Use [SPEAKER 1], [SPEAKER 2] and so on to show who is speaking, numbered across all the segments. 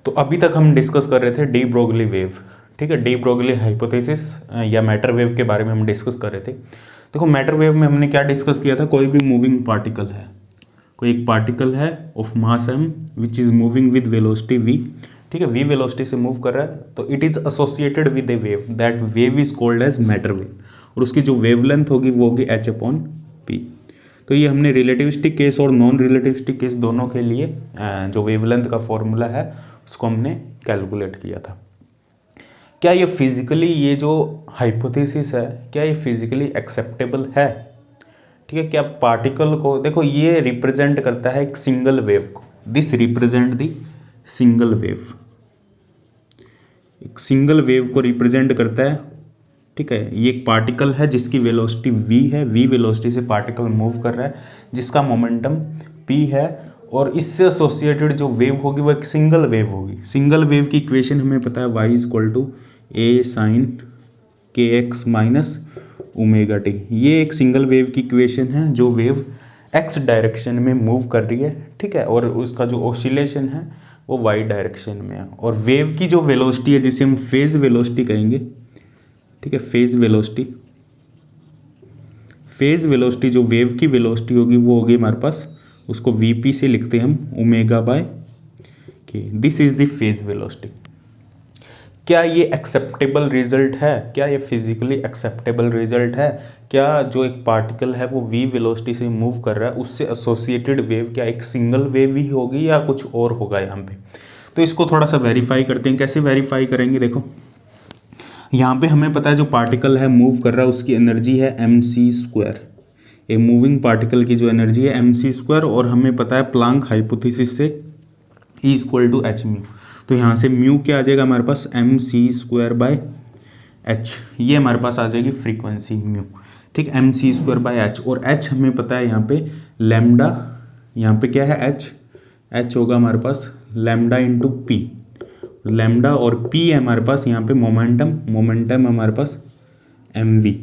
[SPEAKER 1] तो अभी तक हम डिस्कस कर रहे थे डी ब्रोगली वेव, ठीक है, डी ब्रोगली हाइपोथेसिस या मैटर वेव के बारे में हम डिस्कस कर रहे थे। देखो मैटर वेव में हमने क्या डिस्कस किया था, कोई भी मूविंग पार्टिकल है, कोई एक पार्टिकल है of mass m which is moving with velocity v, ठीक है, v वेलोसिटी से मूव कर रहा है, तो it is associated with a wave, that wave is called as matter wave, और उसकी जो वेवलेंथ होगी वो होगी h/p। तो ये हमने रिलेटिविस्टिक केस और नॉन रिलेटिविस्टिक केस दोनों के लिए जो वेवलेंथ का फॉर्मूला है उसको हमने कैलकुलेट किया था। क्या ये फिजिकली, ये जो हाइपोथेसिस है, क्या ये फिजिकली एक्सेप्टेबल है, ठीक है, क्या पार्टिकल को, देखो ये रिप्रेजेंट करता है एक सिंगल वेव को, this represent the single wave, एक सिंगल वेव को रिप्रेजेंट करता है, ठीक है। ये एक पार्टिकल है जिसकी वेलोसिटी v है, v वेलोसिटी से पार्टिकल मूव कर रहा है, जिसका मोमेंटम p है, और इससे एसोसिएटेड जो वेव होगी वो एक सिंगल वेव होगी। सिंगल वेव की इक्वेशन हमें पता है y = a sin kx minus omega T. ये एक सिंगल वेव की इक्वेशन है जो वेव x डायरेक्शन में मूव कर रही है, ठीक है, और उसका जो ऑसिलेशन है वो y डायरेक्शन में है, और वेव की जो वेलोसिटी है जिसे हम फेज वेलोसिटी कहेंगे, ठीक है, फेज वेलोसिटी, फेज वेलोसिटी जो वेव की वेलोसिटी होगी वो होगी हमारे पास, उसको vp से लिखते हैं हम ω/k, this is the phase velocity. क्या ये एक्सेप्टेबल रिजल्ट है, क्या ये फिजिकली एक्सेप्टेबल रिजल्ट है, क्या जो एक पार्टिकल है वो v वेलोसिटी से मूव कर रहा है उससे एसोसिएटेड वेव क्या एक सिंगल वेव ही होगी या कुछ और होगा यहाँ पे। तो इसको थोड़ा सा वेरीफाई करते हैं। कैसे वेरीफाई करेंगे, देखो यहाँ पे हमें पता है जो पार्टिकल है मूव कर रहा है उसकी एनर्जी है mc², ए मूविंग पार्टिकल की जो एनर्जी है mc², और हमें पता है प्लांक हाइपोथेसिस से E = hν, तो यहाँ से म्यू क्या आ जाएगा हमारे पास mc²/h, ये हमारे पास आ जाएगी फ्रीक्वेंसी म्यू, ठीक, mc²/h, और h हमें पता है यहाँ पे लैम्डा, यहाँ पे क्या है h होगा हमारे पास लैम्डा × p, लैम्डा, और p है हमारे पास यहाँ पे मोमेंटम हमारे पास mv,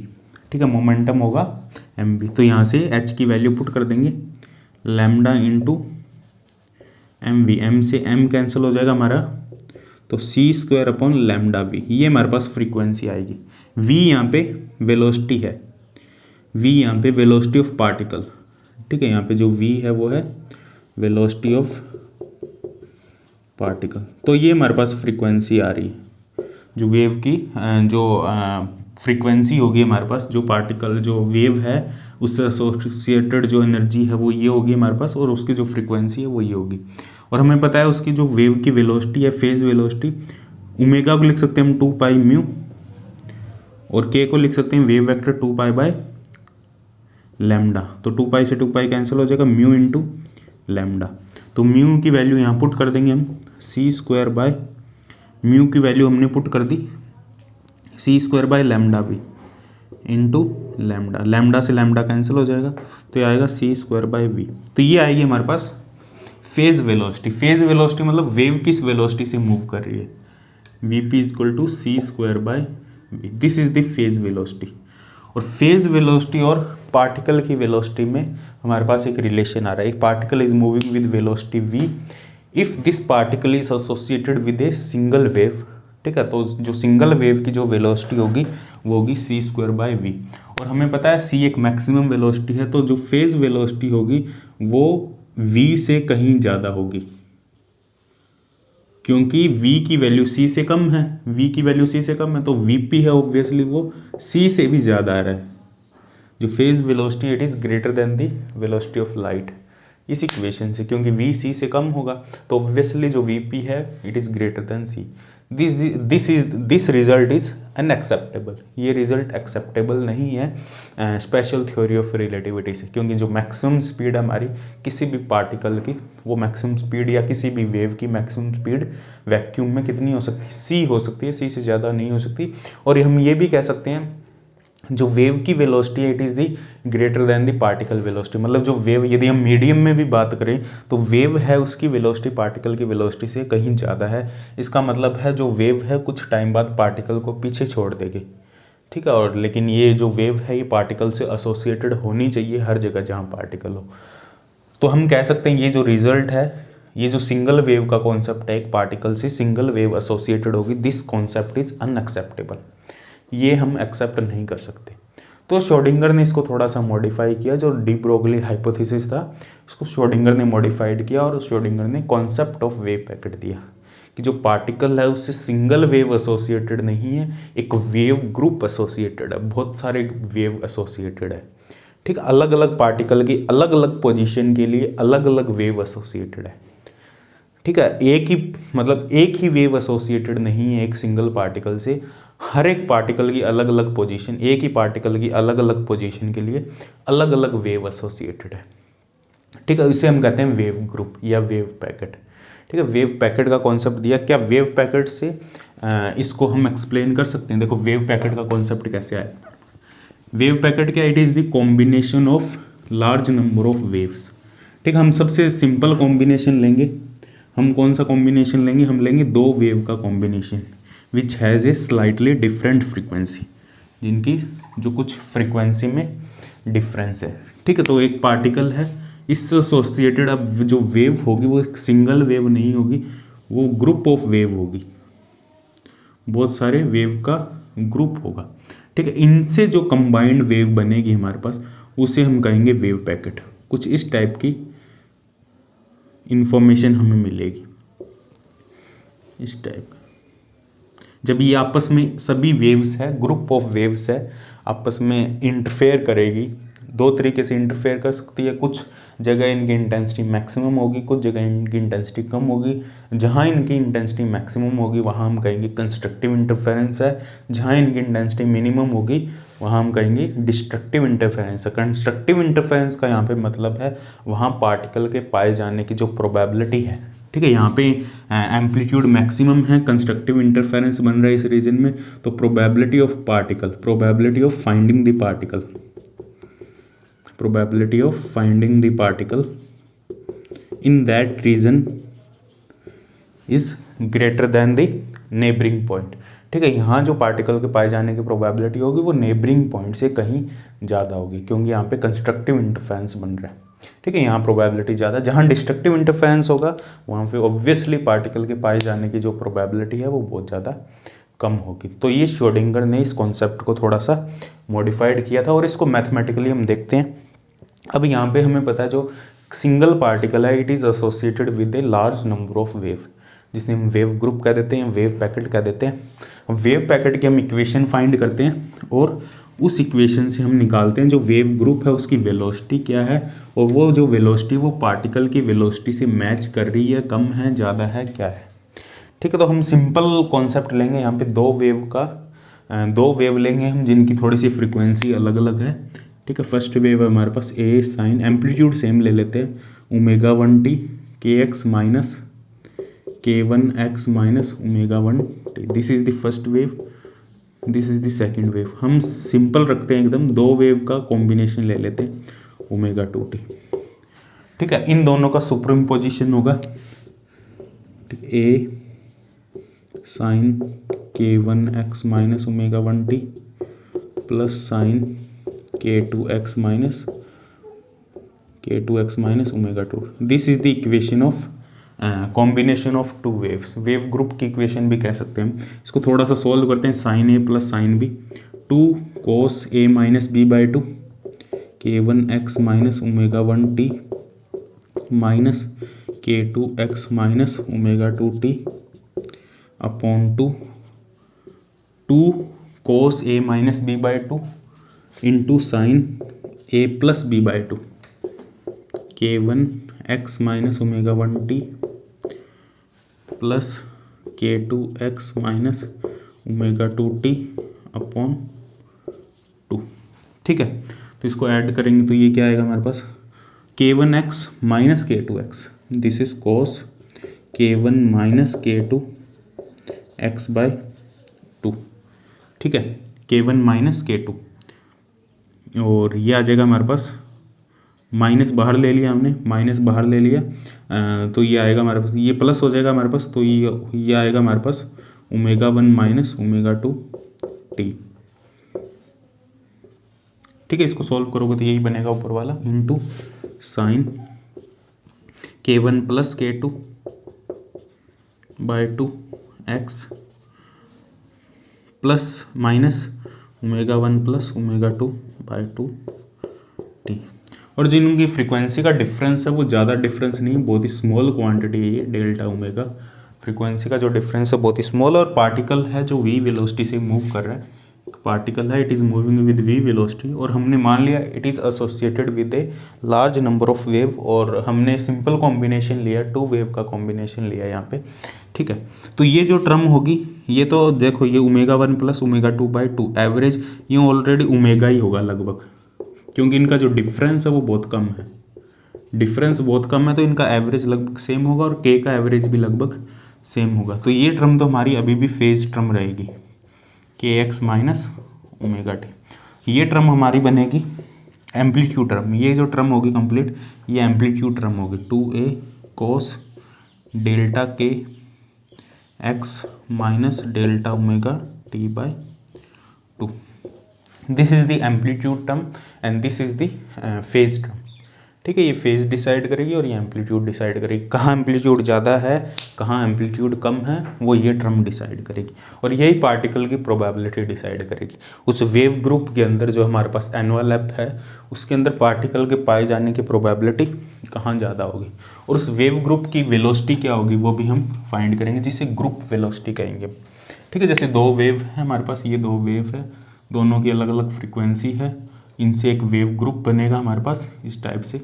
[SPEAKER 1] ठीक है, मोमेंटम होगा mv, तो यहाँ से h की वैल्यू पुट कर देंगे लैम्डा × mv, m से m कैंसिल हो जाएगा हमारा, तो c²/λv, ये हमारे पास फ्रीक्वेंसी आएगी। v यहाँ पे वेलोसिटी है, v यहाँ पे वेलोसिटी ऑफ पार्टिकल, ठीक है, यहाँ पे जो v है वो है वेलोसिटी ऑफ पार्टिकल, तो ये हमारे पास फ्रीक्वेंसी आ रही है, जो वेव की जो फ्रीक्वेंसी होगी हमारे पास, जो पार्टिकल जो वेव है उससे एसोसिएटेड जो एनर्जी है वो ये होगी हमारे पास, और उसकी जो फ्रीक्वेंसी है वो ये होगी, और हमें पता है उसकी जो वेव की वेलोसिटी है फेज वेलोसिटी, ओमेगा को लिख सकते हैं हम 2πμ, और k को लिख सकते हैं वेव वेक्टर 2π/λ, तो 2π से 2π कैंसिल हो जाएगा, म्यू × लैम्डा, तो म्यू की वैल्यू यहाँ पुट कर देंगे हम c², म्यू की वैल्यू हमने पुट कर दी c²/λv × लैम्डा, लैम्डा से लैम्डा कैंसिल हो जाएगा, तो ये आएगा c²/v, तो ये आएगी हमारे पास फेज वेलोसिटी। फेज वेलोसिटी मतलब वेव किस वेलोसिटी से मूव कर रही है, vp = c²/v, this is the phase velocity. और फेज वेलोसिटी और पार्टिकल की वेलोसिटी में हमारे पास एक रिलेशन आ रहा है, एक particle is moving with velocity v if this particle is associated with A single wave, ठीक है, तो जो सिंगल वेव की जो वेलोसिटी होगी वो होगी c²/v, और हमें पता है c एक मैक्सिमम वेलोसिटी है, तो जो फेज वेलोसिटी होगी वो v से कहीं ज़्यादा होगी, क्योंकि v की वैल्यू c से कम है, v की वैल्यू c से कम है, तो vp है ऑब्वियसली वो c से भी ज़्यादा आ रहा है, जो phase velocity it is greater than the velocity of light, इस इक्वेशन से, क्योंकि v c से कम होगा तो ऑब्वियसली जो vp है it is greater than c, this result is unacceptable, ये रिजल्ट एक्सेप्टेबल नहीं है स्पेशल थ्योरी ऑफ रिलेटिविटी से, क्योंकि जो मैक्सिमम स्पीड हमारी किसी भी पार्टिकल की, वो मैक्सिमम स्पीड या किसी भी वेव की मैक्सिमम स्पीड वैक्यूम में कितनी हो सकती है, c हो सकती है, c से ज़्यादा नहीं हो सकती। और हम ये भी कह सकते हैं जो वेव की वेलोसिटी है it is the greater than the particle velocity, मतलब जो वेव, यदि हम मीडियम में भी बात करें तो वेव है उसकी वेलोसिटी पार्टिकल की वेलोसिटी से कहीं ज़्यादा है, इसका मतलब है जो वेव है कुछ टाइम बाद पार्टिकल को पीछे छोड़ देगी, ठीक है, और लेकिन ये जो वेव है ये पार्टिकल से एसोसिएटेड होनी चाहिए हर जगह जहाँ पार्टिकल हो। तो हम कह सकते हैं ये जो रिजल्ट है ये जो सिंगल वेव का कॉन्सेप्ट है, एक पार्टिकल से सिंगल वेव एसोसिएटेड होगी, दिस कॉन्सेप्ट इज अनएक्सेप्टेबल, ये हम एक्सेप्ट नहीं कर सकते। तो श्रोडिंगर ने इसको थोड़ा सा मॉडिफाई किया, जो डी ब्रोगली हाइपोथेसिस था उसको श्रोडिंगर ने मॉडिफाइड किया और श्रोडिंगर ने कॉन्सेप्ट ऑफ वेव पैकेट दिया कि जो पार्टिकल है उससे सिंगल वेव एसोसिएटेड नहीं है, एक वेव ग्रुप एसोसिएटेड है, बहुत सारे वेव एसोसिएटेड है। ठीक, अलग अलग पार्टिकल की अलग अलग पोजीशन के लिए अलग अलग वेव एसोसिएटेड है। ठीक है, एक ही मतलब एक ही वेव एसोसिएटेड नहीं है एक सिंगल पार्टिकल से, हर एक पार्टिकल की अलग अलग पोजीशन, एक ही पार्टिकल की अलग अलग पोजीशन के लिए अलग अलग वेव एसोसिएटेड है। ठीक है, इसे हम कहते हैं वेव ग्रुप या वेव पैकेट। ठीक है, वेव पैकेट का कॉन्सेप्ट दिया। क्या वेव पैकेट से इसको हम एक्सप्लेन कर सकते हैं? देखो वेव पैकेट का कॉन्सेप्ट कैसे आया। वेव पैकेट क्या, it is the combination of large number of waves. ठीक, हम सबसे सिंपल कॉम्बिनेशन लेंगे। हम कौन सा कॉम्बिनेशन लेंगे? हम लेंगे दो वेव का combination which has a slightly different frequency, जिनकी जो कुछ फ्रीक्वेंसी में डिफरेंस है। ठीक है, तो एक पार्टिकल है, इससे एसोसिएटेड अब जो वेव होगी वो एक सिंगल वेव नहीं होगी, वो ग्रुप ऑफ वेव होगी, बहुत सारे वेव का ग्रुप होगा। ठीक है, इनसे जो कंबाइंड वेव बनेगी हमारे पास, उसे हम कहेंगे वेव पैकेट। कुछ इस टाइप की इंफॉर्मेशन हमें मिलेगी, इस टाइप का। जब ये आपस में सभी वेव्स है, ग्रुप ऑफ वेव्स है, आपस में इंटरफेयर करेगी, दो तरीके से इंटरफेयर कर सकती है। कुछ जगह इनकी इंटेंसिटी मैक्सिमम होगी, कुछ जगह इनकी इंटेंसिटी कम होगी। जहाँ इनकी इंटेंसिटी मैक्सिमम होगी वहाँ हम कहेंगे कंस्ट्रक्टिव इंटरफेरेंस है, जहाँ इनकी इंटेंसिटी मिनिमम होगी वहाँ हम कहेंगे डिस्ट्रक्टिव इंटरफेरेंस है। कंस्ट्रक्टिव इंटरफेरेंस का यहाँ पे मतलब है वहाँ पार्टिकल के पाए जाने की जो प्रोबेबिलिटी है। ठीक है, यहाँ पे एम्पलीट्यूड मैक्सिमम है, कंस्ट्रक्टिव इंटरफेरेंस बन रहा है इस रीजन में, तो probability of particle, probability of finding the particle, probability of finding the particle in that region is greater than the neighboring point। ठीक है, यहाँ जो पार्टिकल के पाए जाने की प्रोबेबिलिटी होगी वो नेबरिंग पॉइंट से कहीं ज़्यादा होगी, क्योंकि यहाँ पे कंस्ट्रक्टिव इंटरफेरेंस बन रहा है। ठीक है, यहाँ प्रोबेबिलिटी ज़्यादा, जहाँ डिस्ट्रक्टिव इंटरफेरेंस होगा वहाँ पे ऑब्वियसली पार्टिकल के पाए जाने की जो प्रोबेबिलिटी है वो बहुत ज़्यादा कम होगी। तो ये श्रोडिंगर ने इस कॉन्सेप्ट को थोड़ा सा मॉडिफाइड किया था और इसको मैथमेटिकली हम देखते हैं। अब यहाँ पे हमें पता है जो सिंगल पार्टिकल है it is associated with a large number of wave, जिसे हम वेव ग्रुप कह देते हैं, वेव पैकेट कह देते हैं। वेव पैकेट की हम इक्वेशन फाइंड करते हैं और उस इक्वेशन से हम निकालते हैं जो वेव ग्रुप है उसकी वेलोसिटी क्या है, और वो जो वेलोसिटी वो पार्टिकल की वेलोसिटी से मैच कर रही है, कम है, ज़्यादा है, क्या है। ठीक है, तो हम सिंपल कॉन्सेप्ट लेंगे। यहाँ पे दो वेव लेंगे हम जिनकी थोड़ी सी फ्रीक्वेंसी अलग अलग है। ठीक है, फर्स्ट वेव है हमारे पास ए साइन, एम्पलीट्यूड सेम ले लेते हैं, ω1t के x minus k1x minus ω1t, this is the first wave, this is the second wave. हम सिंपल रखते हैं एकदम, दो वेव का कॉम्बिनेशन ले लेते हैं ω2t। ठीक है, इन दोनों का सुपरइम्पोजिशन होगा। ठीक, a sine k1x minus ω1t plus sine k2x minus ω2। This is the equation of combination of two waves. Wave group की इक्वेशन भी कह सकते हैं। इसको थोड़ा सा सोल्व करते हैं, sine A plus sine B, 2 cos a minus B by 2 k1x minus ω1t minus k2x minus ω2t upon 2 cos a minus B by 2 into sine a plus B by 2 k1x minus ω1t plus k2x minus ω2t upon 2। ठीक है, तो इसको add करेंगे तो ये क्या आएगा हमारे पास, k1x minus k2x, this is cos k1 minus k2 x by 2। ठीक है, k1 माइनस k2, और ये आ जाएगा हमारे पास, माइनस बाहर ले लिया हमने, माइनस बाहर ले लिया तो ये आएगा हमारे पास, ये प्लस हो जाएगा हमारे पास, तो ये आएगा हमारे पास ω1 माइनस ω2t। ठीक है, इसको सॉल्व करोगे तो यही बनेगा ऊपर वाला, into sine k1 plus k2 by 2 x plus minus ω1 plus ω2 by 2 t। और जिनकी फ्रीक्वेंसी का डिफरेंस है वो ज़्यादा डिफरेंस नहीं, बहुत ही स्मॉल क्वांटिटी है ये डेल्टा ओमेगा। फ्रीक्वेंसी का जो डिफरेंस है बहुत ही स्मॉल, और पार्टिकल है जो v वेलोसिटी से मूव कर रहा है, पार्टिकल है, it is moving with v velocity, और हमने मान लिया it is associated with a large number of wave, और हमने सिंपल कॉम्बिनेशन लिया, 2 वेव का कॉम्बिनेशन लिया यहाँ पे, ठीक है। तो ये जो टर्म होगी, ये तो देखो ये ω1 प्लस ω2 बाई 2 एवरेज, ये ऑलरेडी ओमेगा ही होगा लगभग, क्योंकि इनका जो डिफरेंस है वो बहुत कम है, डिफरेंस बहुत कम है, तो इनका एवरेज लगभग सेम होगा, और k का एवरेज भी लगभग सेम होगा। तो ये टर्म तो हमारी अभी भी फेज टर्म रहेगी, kx माइनस ओमेगा टी। ये टर्म हमारी बनेगी एम्पलीट्यूड टर्म, ये जो टर्म होगी कंप्लीट, ये एम्पलीट्यूड टर्म होगी 2a cos delta k x minus delta omega T by 2। This is the amplitude term and this is the phase term, ठीक है। ये फेज डिसाइड करेगी और ये एम्पलीट्यूड डिसाइड करेगी, कहाँ एम्पलीट्यूड ज़्यादा है कहाँ एम्पलीट्यूड कम है, वो ये टर्म डिसाइड करेगी, और यही पार्टिकल की प्रोबेबिलिटी डिसाइड करेगी। उस वेव ग्रुप के अंदर जो हमारे पास एनवलप है, उसके अंदर पार्टिकल के पाए जाने की प्रोबेबिलिटी कहाँ ज़्यादा होगी, और उस वेव ग्रुप की वेलोसिटी क्या होगी वो भी हम फाइंड करेंगे, जिसे ग्रुप वेलोसिटी कहेंगे, ठीक है। जैसे 2 वेव है हमारे पास, ये 2 वेव है, दोनों की अलग अलग फ्रिक्वेंसी है, इनसे एक वेव ग्रुप बनेगा हमारे पास इस टाइप से,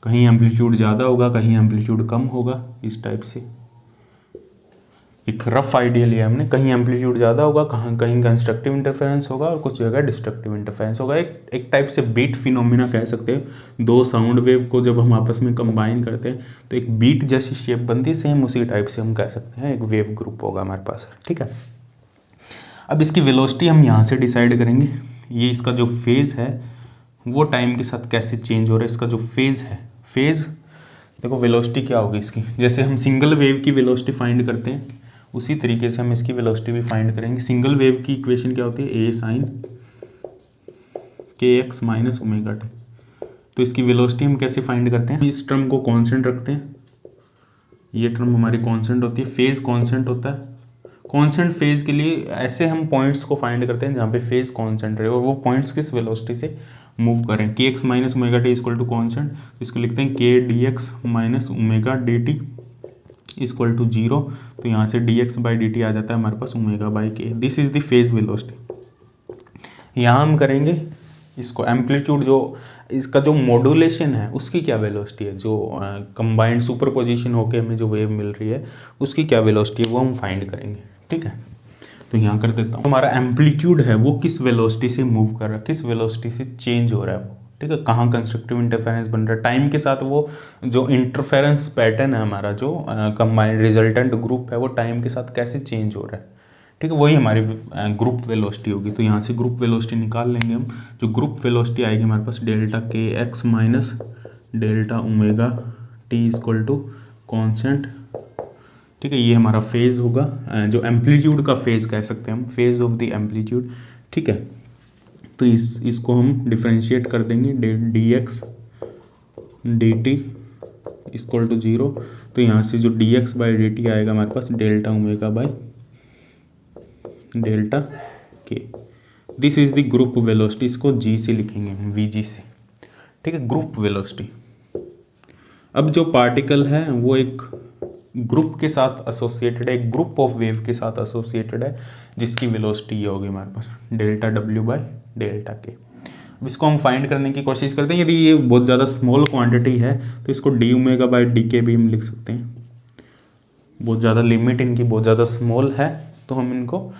[SPEAKER 1] कहीं एम्पलीट्यूड ज़्यादा होगा कहीं एम्पलीट्यूड कम होगा, इस टाइप से एक रफ आइडिया लिया हमने, कहीं एम्पलीट्यूड ज़्यादा होगा कहीं कंस्ट्रक्टिव इंटरफेरेंस होगा, और कुछ जगह डिस्ट्रक्टिव इंटरफेरेंस होगा। एक टाइप से बीट फिनोमिना कह सकते हैं, 2 साउंड वेव को जब हम आपस में कंबाइन करते हैं तो एक बीट जैसी शेप बनती है, सेम उसी टाइप से हम कह सकते हैं एक वेव ग्रुप होगा हमारे पास, ठीक है। अब इसकी वेलोसिटी हम यहाँ से डिसाइड करेंगे, ये इसका जो फेज़ है वो टाइम के साथ कैसे चेंज हो रहा है, इसका जो फेज़ है, फेज़ देखो वेलोसिटी क्या होगी इसकी, जैसे हम सिंगल वेव की वेलोसिटी फाइंड करते हैं उसी तरीके से हम इसकी वेलोसिटी भी फाइंड करेंगे। सिंगल वेव की इक्वेशन क्या होती है, a sine kx minus omega T. तो इसकी वेलोसिटी हम कैसे फाइंड करते हैं, इस टर्म को कांस्टेंट रखते हैं, ये टर्म हमारी कांस्टेंट होती है, फेज़ कांस्टेंट होता है। कांस्टेंट फेज़ के लिए ऐसे हम पॉइंट्स को फाइंड करते हैं जहाँ पे फेज़ कांस्टेंट रहे, और वो पॉइंट्स किस वेलोसिटी से मूव करें, k x minus omega T equal to constant, इसको लिखते हैं k d x minus omega d T equal to 0। तो यहाँ से d x by D t आ जाता है हमारे पास omega by k, this is the phase velocity. यहाँ हम करेंगे इसको एम्पलीट्यूड, जो इसका जो मॉड्यूलेशन है उसकी क्या वेलोसिटी है, जो कंबाइंड सुपरपोजिशन होके हमें जो वेव मिल रही है उसकी क्या वेलोसिटी है वो हम फाइंड करेंगे, ठीक है। तो यहाँ कर देता हूँ, हमारा एम्पलीट्यूड है वो किस वेलोसिटी से मूव कर रहा है, किस वेलोसिटी से चेंज हो रहा है वो, ठीक है, कहाँ कंस्ट्रक्टिव इंटरफेरेंस बन रहा है टाइम के साथ, वो जो इंटरफेरेंस पैटर्न है हमारा, जो कंबाइंड रिजल्टेंट ग्रुप है वो टाइम के साथ कैसे चेंज हो रहा है, ठीक है, वही हमारी ग्रुप वेलोसिटी होगी। तो यहाँ से ग्रुप वेलोसिटी निकाल लेंगे हम, जो ग्रुप वेलोसिटी आएगी हमारे पास delta K x minus delta omega T equal to constant, ठीक है, ये हमारा फेज़ होगा, जो एम्पलीट्यूड का फेज़ कह सकते हैं हम, फेज़ ऑफ द एम्पलीट्यूड, ठीक है। तो इसको हम डिफरेंशिएट कर देंगे, D X D T equal to 0। तो यहाँ से जो D x by D T आएगा हमारे पास delta omega by delta K, this is the group velocity, इसको जी से लिखेंगे हम, वी जी से, ठीक है, ग्रुप वेलोसिटी। अब जो पार्टिकल है वो एक ग्रुप के साथ एसोसिएटेड है, एक ग्रुप ऑफ वेव के साथ एसोसिएटेड है, जिसकी वेलोसिटी ये होगी हमारे पास डेल्टा डब्ल्यू बाई डेल्टा के। अब इसको हम फाइंड करने की कोशिश करते हैं, यदि ये बहुत ज़्यादा स्मॉल क्वांटिटी है तो इसको डी ओमेगा बाई डी के भी हम लिख सकते हैं, बहुत ज़्यादा लिमिट इनकी बहुत ज़्यादा स्मॉल है, तो हम इनको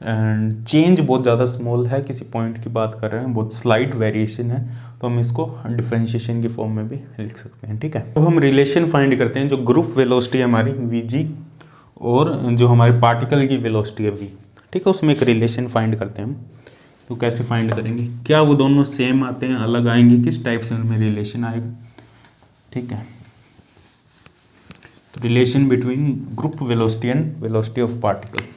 [SPEAKER 1] चेंज बहुत ज़्यादा स्मॉल है, किसी पॉइंट की बात कर रहे हैं, बहुत स्लाइट वेरिएशन है, तो हम इसको डिफरेंशिएशन की फॉर्म में भी लिख सकते हैं, ठीक है। अब हम रिलेशन फाइंड करते हैं, जो ग्रुप वेलोसिटी है हमारी वी जी और जो हमारे पार्टिकल की वेलोसिटी है वी, ठीक है, उसमें एक रिलेशन फाइंड करते हैं हम। तो कैसे फाइंड करेंगे, क्या वो दोनों सेम आते हैं, अलग आएंगे, किस टाइप से उनमें रिलेशन आएगा, ठीक है। तो relation between group velocity and velocity of particle,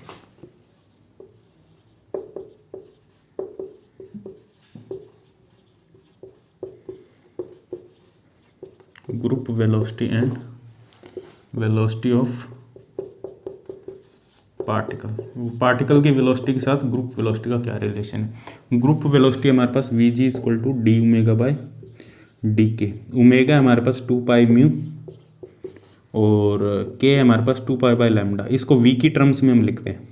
[SPEAKER 1] group velocity and velocity of particle की वेलोसिटी के साथ ग्रुप वेलोसिटी का क्या रिलेशन है। ग्रुप वेलोसिटी हमारे पास v g equal to d omega by d k. Omega हमारे पास 2 पाई म्यू और के हमारे पास 2 पाई बाय लैम्डा। इसको वी की टर्म्स में हम लिखते हैं,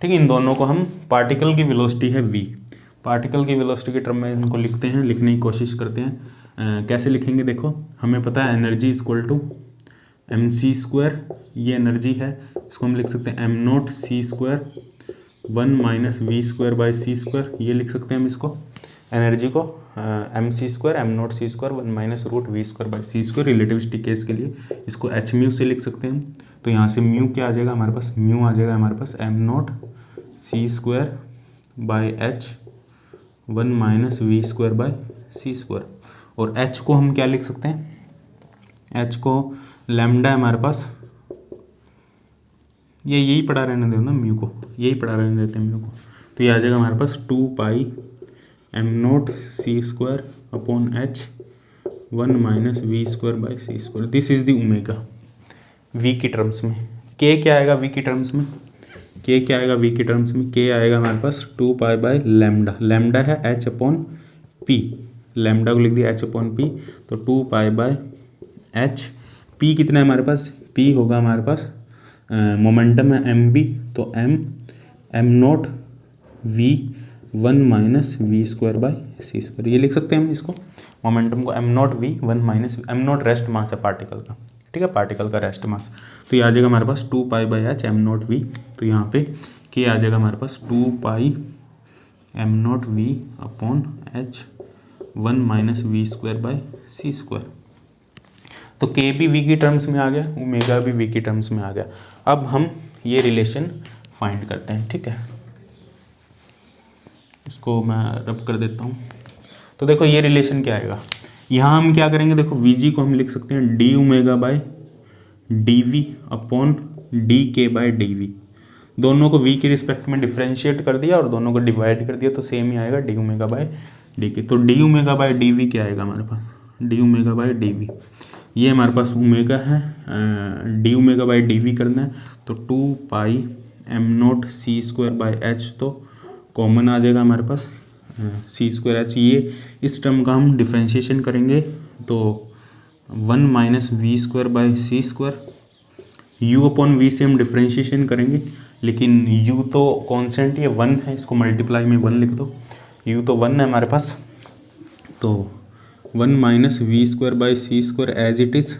[SPEAKER 1] ठीक है। इन दोनों को हम, पार्टिकल की वेलोसिटी है वी, पार्टिकल की वेलोसिटी के टर्म में इनको लिखते हैं, लिखने की कोशिश करते हैं। कैसे लिखेंगे, देखो हमें पता है energy equal to M C square, ये एनर्जी है, इसको हम लिख सकते हैं M nought C square 1 minus we square by C square, ये लिख सकते हैं हम इसको एनर्जी को, M C square M nought C square 1 minus root V square by C square. Relativity case के लिए इसको एच म्यू से लिख सकते हैं हम। तो यहाँ से म्यू क्या आ जाएगा हमारे पास, म्यू आ जाएगा हमारे पास m nought C square by h 1 minus we square by C square. और एच को हम क्या लिख सकते हैं, एच को लैम्डा हमारे पास, ये यही पढ़ा रहने दो ना म्यू को, यही पढ़ा रहने देते हैं म्यू को। तो ये आ जाएगा हमारे पास 2 pi M nought C square upon h 1 minus we square by C square. This is the omega v की टर्म्स में। के क्या आएगा वी की टर्म्स में, के क्या आएगा वी की टर्म्स में, के आएगा हमारे पास 2 पाई बाय लैम्डा, लैम्डा है एच अपॉन पी, लैम्डा को लिख दिया एच अपॉन पी, तो 2 पाई बाय एच, पी कितना है हमारे पास, पी होगा हमारे पास मोमेंटम है एम बी, तो M nought V 1 minus we square by C square, ये लिख सकते हैं हम इसको मोमेंटम को, M nought V 1 minus, M nought rest mass है पार्टिकल का, ठीक है, पार्टिकल का रेस्ट मास। तो ये आ जाएगा हमारे पास 2 pi by h m nought v, तो यहाँ पे के आ जाएगा हमारे पास 2 pi M nought v upon h 1 minus we square by C square. तो के भी वी की टर्म्स में आ गया, ओमेगा भी वी की टर्म्स में आ गया। अब हम ये रिलेशन फाइंड करते हैं, ठीक है। इसको मैं रब कर देता हूँ। तो देखो ये रिलेशन क्या आएगा, यहाँ हम क्या करेंगे, देखो वी जी को हम लिख सकते हैं D omega by D V upon D K by D V. दोनों को वी के रिस्पेक्ट में डिफ्रेंशिएट कर दिया और दोनों को डिवाइड कर दिया, तो सेम ही आएगा D omega by d k. तो d omega by D v क्या आएगा हमारे पास, d omega by D v, ये हमारे पास ओमेगा है, d omega by d v करना है, तो 2 pi M nought C square by H, तो कॉमन आ जाएगा हमारे पास सी स्क्वायर एच, ये इस टर्म का हम डिफ्रेंशिएशन करेंगे तो 1 minus we square by C square, U upon V से हम डिफ्रेंशिएशन करेंगे, लेकिन यू तो कॉन्स्टेंट ये 1 है, इसको मल्टीप्लाई में 1 लिख दो, यू तो 1 है हमारे पास, तो 1 minus we square by C square as it is,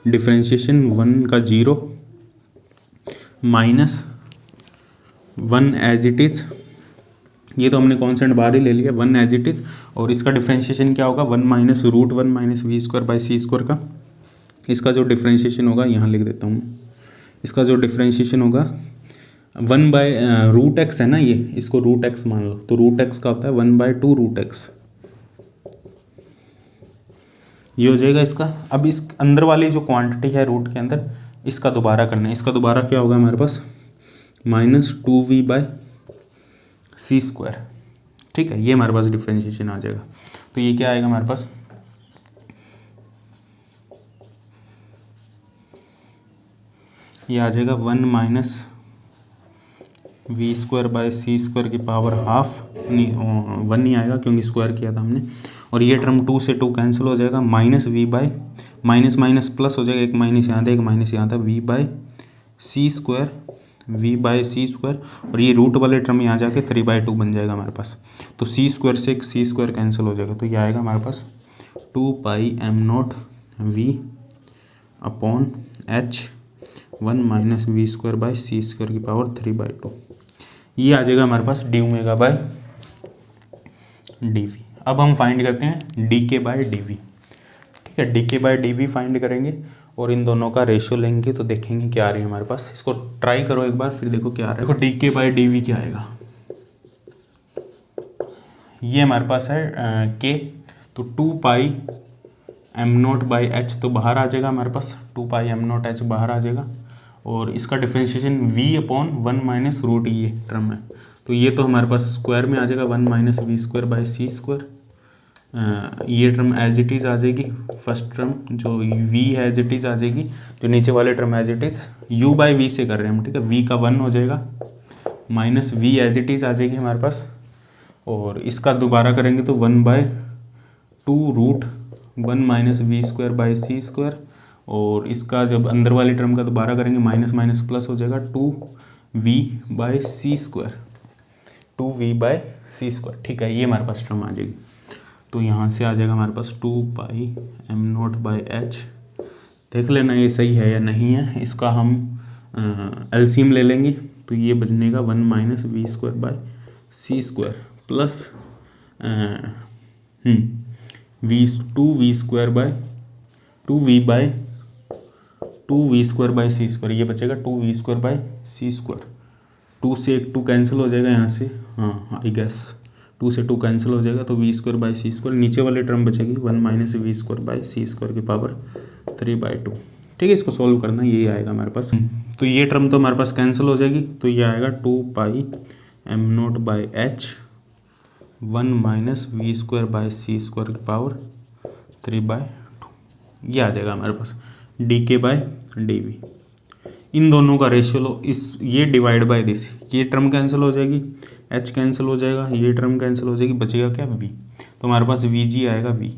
[SPEAKER 1] differentiation 1 का 0 माइनस 1 एज इट इज़, ये तो हमने कॉन्स्टेंट बाहर ही ले लिया, 1 एज इट इज़, और इसका डिफ्रेंशिएशन क्या होगा 1 minus root 1 minus we square by C square का, इसका जो डिफ्रेंशिएशन होगा यहाँ लिख देता हूँ, इसका जो डिफ्रेंशिएशन होगा 1 बाय रूट एक्स है ना, ये इसको रूट एक्स मान लो, तो रूट एक्स का होता है 1 बाय 2 रूट एक्स, ये हो जाएगा इसका। अब इस अंदर वाली जो क्वांटिटी है रूट के अंदर, इसका दोबारा करना है, इसका दोबारा क्या होगा हमारे पास माइनस 2v बाय सी स्क्वायर, ठीक है, ये हमारे पास डिफ्रेंशिएशन आ जाएगा। तो ये क्या आएगा हमारे पास, ये आ जाएगा 1 minus we square by C square की पावर हाफ, नहीं 1 नहीं आएगा क्योंकि स्क्वायर किया था हमने, और ये टर्म 2 से 2 कैंसिल हो जाएगा, minus V by minus minus plus हो जाएगा, एक माइनस यहाँ था एक माइनस यहाँ था, V by C square, V by C square, और ये रूट वाले टर्म यहाँ जाके 3/2 बन जाएगा हमारे पास, तो सी स्क्वायर से एक सी स्क्वायर कैंसिल हो जाएगा, तो ये आएगा हमारे पास 2 pi M nought v upon h 1 minus we square by C square की पावर 3/2, ये आ जाएगा हमारे पास d omega by D v. अब हम फाइंड करते हैं D K by D we, ठीक है, D K by D we find करेंगे और इन दोनों का रेशियो लेंगे तो देखेंगे क्या आ रही है हमारे पास। इसको ट्राई करो एक बार, फिर देखो क्या आ रहा है। देखो D K by D v क्या आएगा, ये हमारे पास है के, तो 2 pi M nought by H तो बाहर आ जाएगा हमारे पास, 2 पाई एम नोट एच बाहर आ जाएगा, और इसका differentiation v upon 1 minus root ये टर्म है, तो ये तो हमारे पास स्क्वायर में आ जाएगा 1 minus we square by C square, ये टर्म एज इट इज़ आ जाएगी, फर्स्ट टर्म जो v है एज इट इज़ आ जाएगी, जो नीचे वाले term as it is u by V से कर रहे हैं हम, ठीक है। v का 1 हो जाएगा minus v as it is आ जाएगी हमारे पास, और इसका दोबारा करेंगे तो 1/2√1 minus we square by C square, और इसका जब अंदर वाली टर्म का दोबारा करेंगे माइनस माइनस प्लस हो जाएगा 2v/c², 2v/c², ठीक है। ये हमारे पास टर्म आ जाएगी। तो यहाँ से आ जाएगा हमारे पास 2πm0/h। देख लेना ये सही है या नहीं है, इसका हम एलसीएम ले लेंगे, तो ये बचनेगा 1 माइनस v²/c² प्लस v²/2v²/c², ये बचेगा 2v²/c²। 2 से एक 2 कैंसिल हो जाएगा यहाँ से, हाँ आई गेस 2 से 2 कैंसिल हो जाएगा, तो v²/c², नीचे वाली टर्म बचेगी 1 माइनस v²/c² की पावर 3/2, ठीक है। इसको सॉल्व करना, यही आएगा हमारे पास। तो ये टर्म तो हमारे पास कैंसिल हो जाएगी, तो ये आएगा 2πm0/h 1 माइनस v²/c² की पावर 3/2, ये आ जाएगा हमारे पास dk/dv। इन दोनों का रेशियो लो, इस ये डिवाइड बाय दिस, ये टर्म कैंसिल हो जाएगी, h कैंसिल हो जाएगा, ये टर्म कैंसिल हो जाएगी, बचेगा क्या v, तो हमारे पास vg आएगा v।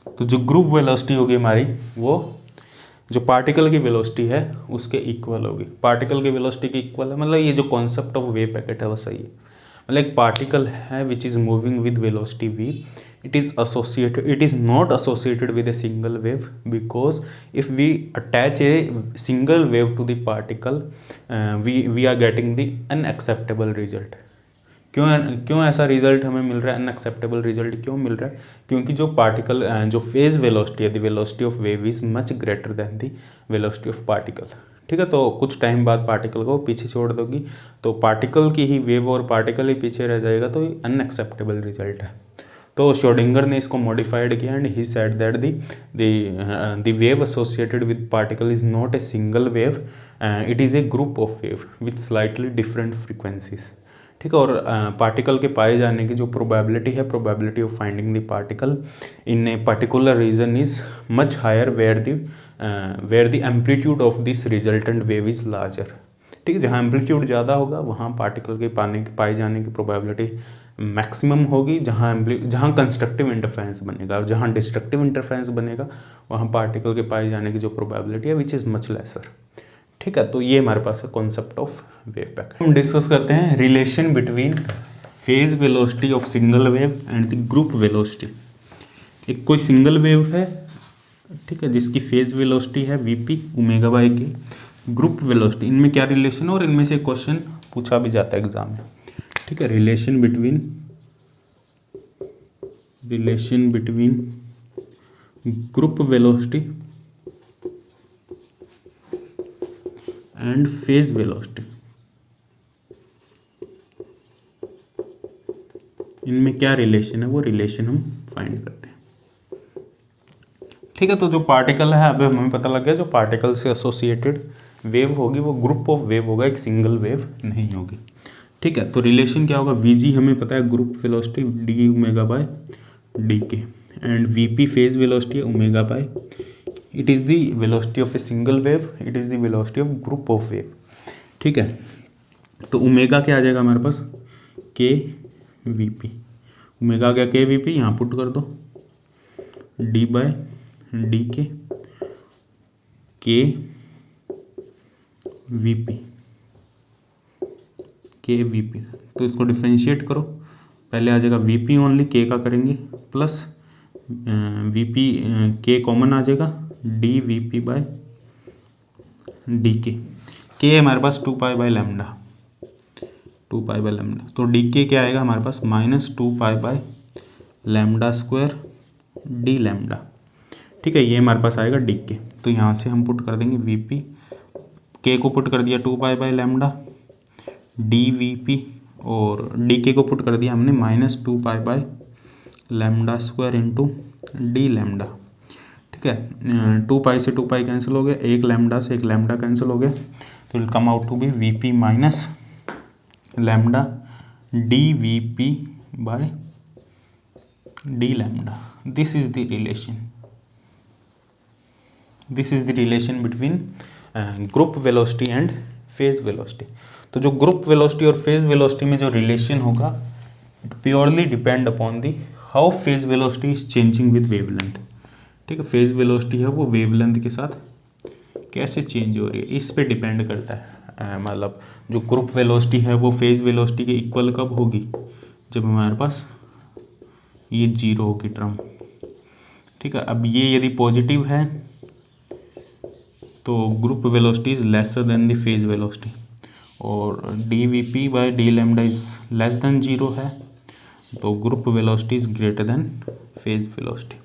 [SPEAKER 1] तो जो ग्रुप वेलोसिटी होगी हमारी, वो जो पार्टिकल की वेलोसिटी है उसके इक्वल होगी। पार्टिकल की वेलोसिटी के इक्वल है, मतलब ये जो कॉन्सेप्ट ऑफ वेव पैकेट है वो सही है। मतलब एक पार्टिकल है which is moving with velocity v, it is not associated with a single wave, because if we attach a single wave to the particle, we are getting the unacceptable result। क्यों ऐसा result हमें मिल रहा है, unacceptable result क्यों मिल रहा है? क्योंकि जो पार्टिकल जो फेज वेलोसिटी है, the velocity of wave is much greater than the velocity of particle, ठीक है। तो कुछ टाइम बाद पार्टिकल को पीछे छोड़ दोगी, तो पार्टिकल की ही वेव और पार्टिकल ही पीछे रह जाएगा, तो ये अनएक्सेप्टेबल रिजल्ट है। तो श्रोडिंगर ने इसको मॉडिफाइड किया and he said that the wave associated with particle is not a single wave, it is a group of wave with slightly different frequencies, ठीक है। और पार्टिकल के पाए जाने की जो प्रोबेबिलिटी है, probability of finding the particle in a particular region is much higher where the amplitude of this resultant wave is larger, ठीक है। जहाँ एम्पलीट्यूड ज़्यादा होगा वहाँ पार्टिकल के पाए जाने की प्रोबेबिलिटी मैक्सिमम होगी, जहाँ कंस्ट्रक्टिव इंटरफेरेंस बनेगा, और जहाँ डिस्ट्रक्टिव इंटरफेरेंस बनेगा वहाँ पार्टिकल के पाए जाने की जो प्रोबेबिलिटी है विच इज़ मच लेसर, ठीक है। तो ये हमारे पास है कॉन्सेप्ट ऑफ वेव पैकेट। हम डिस्कस करते हैं relation between phase velocity of single wave and the group velocity. एक कोई सिंगल वेव है, ठीक है, जिसकी फेज वेलोसिटी है वीपी ω/k, ग्रुप वेलोसिटी, इनमें क्या रिलेशन है, और इनमें से क्वेश्चन पूछा भी जाता है एग्जाम में, ठीक है। Relation between group velocity and phase velocity, इनमें क्या रिलेशन है, वो रिलेशन हम फाइंड करते हैं, ठीक है। तो जो पार्टिकल है, अब हमें पता लग गया जो पार्टिकल से एसोसिएटेड वेव होगी वो ग्रुप ऑफ वेव होगा, एक सिंगल वेव नहीं होगी, ठीक है। तो रिलेशन क्या होगा, वीजी हमें पता है group velocity dω/dk and v p phase velocity है ω/, it is the velocity of a single wave, it is the velocity of group of wave, ठीक है। तो ओमेगा क्या आ जाएगा हमारे पास, के वी पी, ओमेगा क्या के वी पी, यहाँ पुट कर दो d/dk के वी पी, तो इसको डिफ्रेंशिएट करो, पहले आ जाएगा वी पी ओनली, के का करेंगे प्लस वी पी, के कॉमन आ जाएगा dVp/dk, के है हमारे पास 2π/λ, तो dk क्या आएगा हमारे पास -2π/λ² dλ, ठीक है। ये हमारे पास आएगा dk, तो यहाँ से हम पुट कर देंगे vp, k को पुट कर दिया 2π/λ, dVp और dk को पुट कर दिया हमने -2π/λ² dλ, ठीक है। 2π से 2π कैंसिल हो गया, एक लैम्डा से एक लैम्डा कैंसिल हो गया, तो will come out to be Vp minus lambda dVp/λ, d lambda. This is the relation. This is the relation between group velocity and phase velocity. तो जो group velocity और phase velocity में जो relation होगा, it purely depend upon the how phase velocity is changing with wavelength. ठीक है, phase velocity है वो wavelength के साथ कैसे चेंज हो रही है, इस पे डिपेंड करता है। मतलब जो ग्रुप वेलोसिटी है वो फेज वेलोसिटी के इक्वल कब होगी, जब हमारे पास ये जीरो होगी टर्म। ठीक है, अब ये यदि पॉजिटिव है तो group velocity is lesser than the phase velocity, और d v p by d lambda is less than zero है तो group velocity is greater than phase velocity.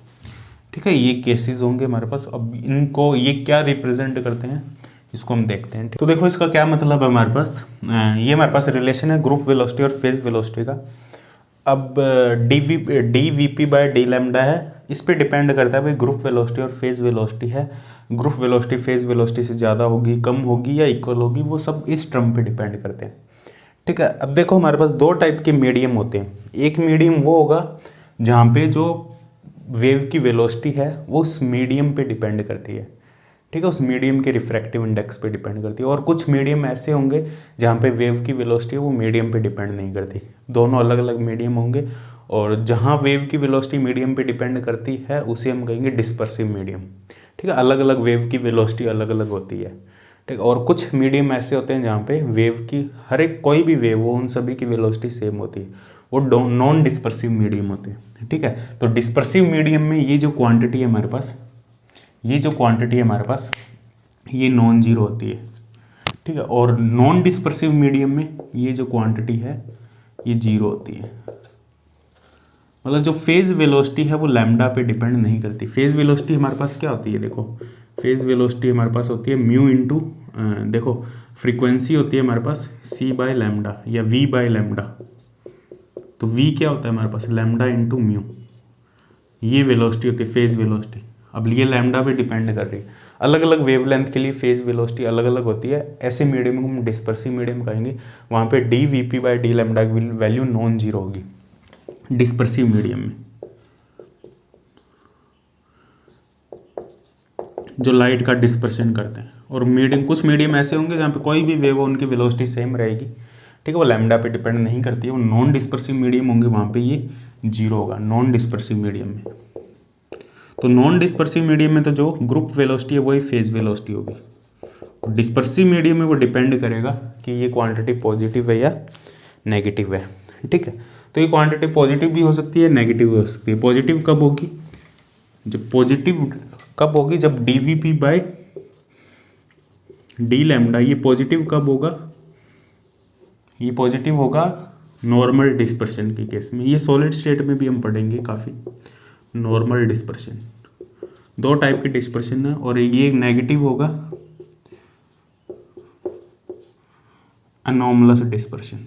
[SPEAKER 1] ठीक है, ये केसेस होंगे हमारे पास। अब इनको ये क्या रिप्रेजेंट करते हैं इसको हम देखते हैं। तो देखो इसका क्या मतलब है हमारे पास, ये हमारे पास रिलेशन है ग्रुप वेलोसिटी और फेज वेलोसिटी का। अब D v p by d lambda है, इस पे डिपेंड करता है भाई ग्रुप वेलोसिटी और फेज वेलोसिटी है। ग्रुप वेलोसिटी फेज वेलोसिटी से ज़्यादा होगी, कम होगी या इक्वल होगी, वो सब इस टर्म पे डिपेंड करते हैं। ठीक है, अब देखो हमारे पास दो टाइप के मीडियम होते हैं। एक मीडियम वो होगा जहाँ पे जो वेव की वेलोसिटी है वो उस मीडियम पे डिपेंड करती है। ठीक है, उस मीडियम के रिफ्रैक्टिव इंडेक्स पे डिपेंड करती है। और कुछ मीडियम ऐसे होंगे जहाँ पे वेव की वेलोसिटी है वो मीडियम पे डिपेंड नहीं करती। दोनों अलग अलग मीडियम होंगे, और जहाँ वेव की वेलोसिटी मीडियम पे डिपेंड करती है उसे हम कहेंगे डिस्पर्सिव मीडियम। ठीक है, अलग अलग वेव की वेलोसिटी अलग अलग होती है। ठीक है, और कुछ मीडियम ऐसे होते हैं जहाँ पे वेव की हर एक कोई भी वेव हो उन सभी की वेलोसिटी सेम होती है, वो नॉन डिस्पर्सिव मीडियम होते हैं। ठीक है, तो डिस्पर्सिव मीडियम में ये जो क्वांटिटी है हमारे पास, ये जो क्वांटिटी है हमारे पास ये नॉन जीरो होती है। ठीक है, और नॉन डिस्पर्सिव मीडियम में ये जो क्वांटिटी है ये जीरो होती है। मतलब जो फेज वेलोसिटी है वो लैम्डा पे डिपेंड नहीं करती। फेज वेलोसिटी हमारे पास क्या होती है, देखो फेज वेलोसिटी हमारे पास होती है म्यू इंटू, देखो फ्रीक्वेंसी होती है हमारे पास सी बाय लैम्डा या वी बाय लैम्डा। तो वी क्या होता है हमारे पास, लैम्डा इंटू म्यू, ये वेलोसिटी होती है फेज वेलोसिटी। अब ये लैम्डा पे डिपेंड कर रही है। अलग अलग वेवलेंथ के लिए फेज वेलोसिटी अलग अलग होती है। ऐसे मीडियम को हम डिस्पर्सिव मीडियम कहेंगे, वहाँ पे D v p by d lambda की वैल्यू नॉन जीरो होगी डिस्पर्सिव मीडियम में। जो लाइट का डिस्पर्शन करते हैं, और मीडियम कुछ मीडियम ऐसे होंगे जहाँ पे कोई भी वेव हो उनकी वेलोसिटी सेम रहेगी। ठीक है, वो लैम्डा पे डिपेंड नहीं करती है। वो नॉन डिस्पर्सिव मीडियम होंगे, वहाँ पे ये जीरो होगा नॉन डिस्पर्सिव मीडियम में। तो नॉन डिस्पर्सिव मीडियम में तो जो ग्रुप वेलोसिटी है वही फेज वेलोसिटी होगी। डिस्पर्सिव मीडियम में वो डिपेंड करेगा कि ये क्वांटिटी पॉजिटिव है या नेगेटिव है। ठीक है, तो ये क्वांटिटी पॉजिटिव भी हो सकती है, नेगेटिव भी हो सकती है। पॉजिटिव कब होगी, जब पॉजिटिव कब होगी, जब D v p by d lambda, ये पॉजिटिव कब होगा, ये पॉजिटिव होगा नॉर्मल डिस्पर्शन के केस में। ये सॉलिड स्टेट में भी हम पढ़ेंगे काफ़ी। नॉर्मल डिस्पर्शन, दो टाइप के डिस्पर्शन है, और ये नेगेटिव होगा अनोमलस डिस्पर्शन।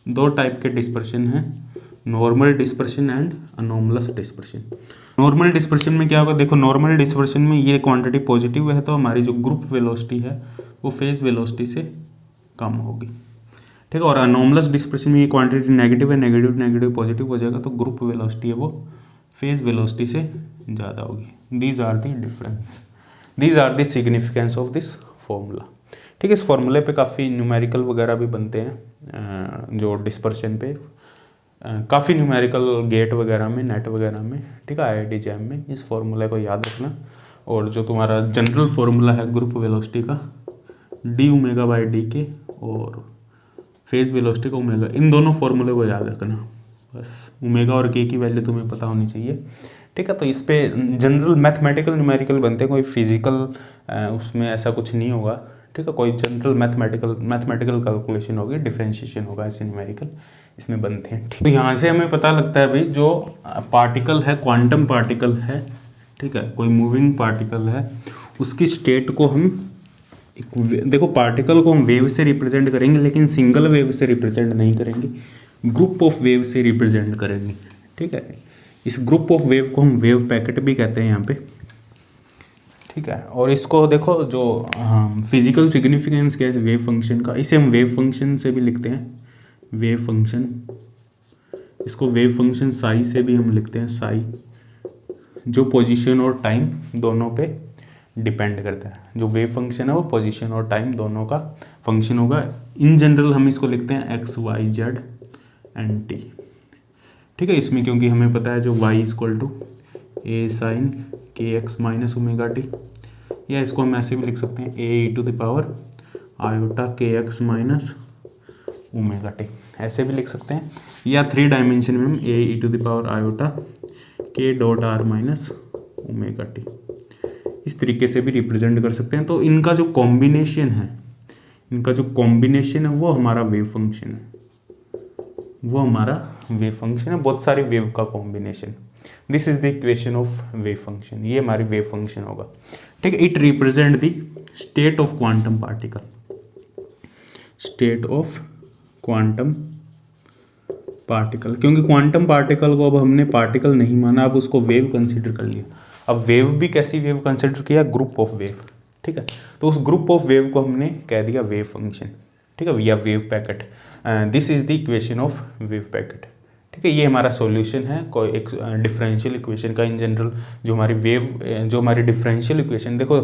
[SPEAKER 1] दो टाइप के डिस्पर्शन है, normal dispersion and anomalous dispersion. Normal dispersion में क्या होगा, देखो नॉर्मल डिस्पर्शन में ये क्वांटिटी पॉजिटिव है तो हमारी जो ग्रुप वेलोसिटी है वो फेज वेलोसिटी से कम होगी। ठीक है, और अनोमलस डिस्पर्शन में ये क्वांटिटी नेगेटिव है, नेगेटिव नेगेटिव पॉजिटिव हो जाएगा तो ग्रुप वेलोसिटी है वो फेज वेलोसिटी से ज़्यादा होगी। These are the difference, these are the significance of this formula. ठीक है, इस फॉर्मूले पे काफ़ी न्यूमेरिकल वगैरह भी बनते हैं, जो डिस्पर्शन पे काफ़ी न्यूमेरिकल गेट वगैरह में, नेट वगैरह में। ठीक है, IIT जैम में इस फॉर्मूले को याद रखना। और जो तुम्हारा जनरल फॉर्मूला है ग्रुप वेलोसिटी का डी ओमेगा बाई डी के, और फेज वेलोसिटी का ओमेगा, इन दोनों फॉर्मूले को याद रखना बस। ओमेगा और के की वैल्यू तुम्हें पता होनी चाहिए। ठीक है, तो इस पे जनरल मैथमेटिकल न्यूमेरिकल बनते हैं, कोई फिजिकल उसमें ऐसा कुछ नहीं होगा। ठीक है, कोई जनरल मैथमेटिकल कैलकुलेशन होगी, डिफरेंशिएशन होगा, ऐसे न्यूमेरिकल इसमें बनते हैं। ठीक, तो यहाँ से हमें पता लगता है भाई जो पार्टिकल है, क्वांटम पार्टिकल है, ठीक है, कोई मूविंग पार्टिकल है, उसकी स्टेट को हम देखो पार्टिकल को हम वेव से रिप्रेजेंट करेंगे, लेकिन सिंगल वेव से रिप्रेजेंट नहीं करेंगे, ग्रुप ऑफ वेव से रिप्रेजेंट करेंगे। ठीक है, इस ग्रुप ऑफ वेव को हम वेव पैकेट भी कहते हैं यहाँ पे। ठीक है, और इसको देखो जो फिजिकल सिग्निफिकेंस क्या है वेव फंक्शन का, इसे हम वेव फंक्शन से भी लिखते हैं। वेव फंक्शन इसको वेव फंक्शन साई से भी हम लिखते हैं, साई, जो पोजीशन और टाइम दोनों पे डिपेंड करता है। जो वेव फंक्शन है वो पोजीशन और टाइम दोनों का फंक्शन होगा। इन जनरल हम इसको लिखते हैं X Y Z and T, ठीक है। इसमें क्योंकि हमें पता है जो y equal to A sine K x minus omega T, या इसको हम ऐसे भी लिख सकते हैं A E to the power iota K x minus omega T, ऐसे भी लिख सकते हैं। या 3 डायमेंशन में हम ए E to the power iota के dot are minus omega T, इस तरीके से भी रिप्रेजेंट कर सकते हैं। तो इनका जो कॉम्बिनेशन है, वो हमारा वेव फंक्शन है, बहुत सारे वेव का combination. This is the equation of wave function, ये हमारी वेव फंक्शन होगा, ठीक है। It represent the state of quantum particle, क्योंकि क्वांटम पार्टिकल को अब हमने पार्टिकल नहीं माना, अब उसको वेव कंसिडर कर लिया। अब वेव भी कैसी वेव कंसिडर किया, ग्रुप ऑफ वेव, ठीक है। तो उस ग्रुप ऑफ वेव को हमने कह दिया वेव फंक्शन, ठीक है, या wave packet. This is the equation of wave packet, ठीक है। ये हमारा सॉल्यूशन है कोई एक डिफरेंशियल इक्वेशन का। इन जनरल जो हमारी डिफरेंशियल इक्वेशन, देखो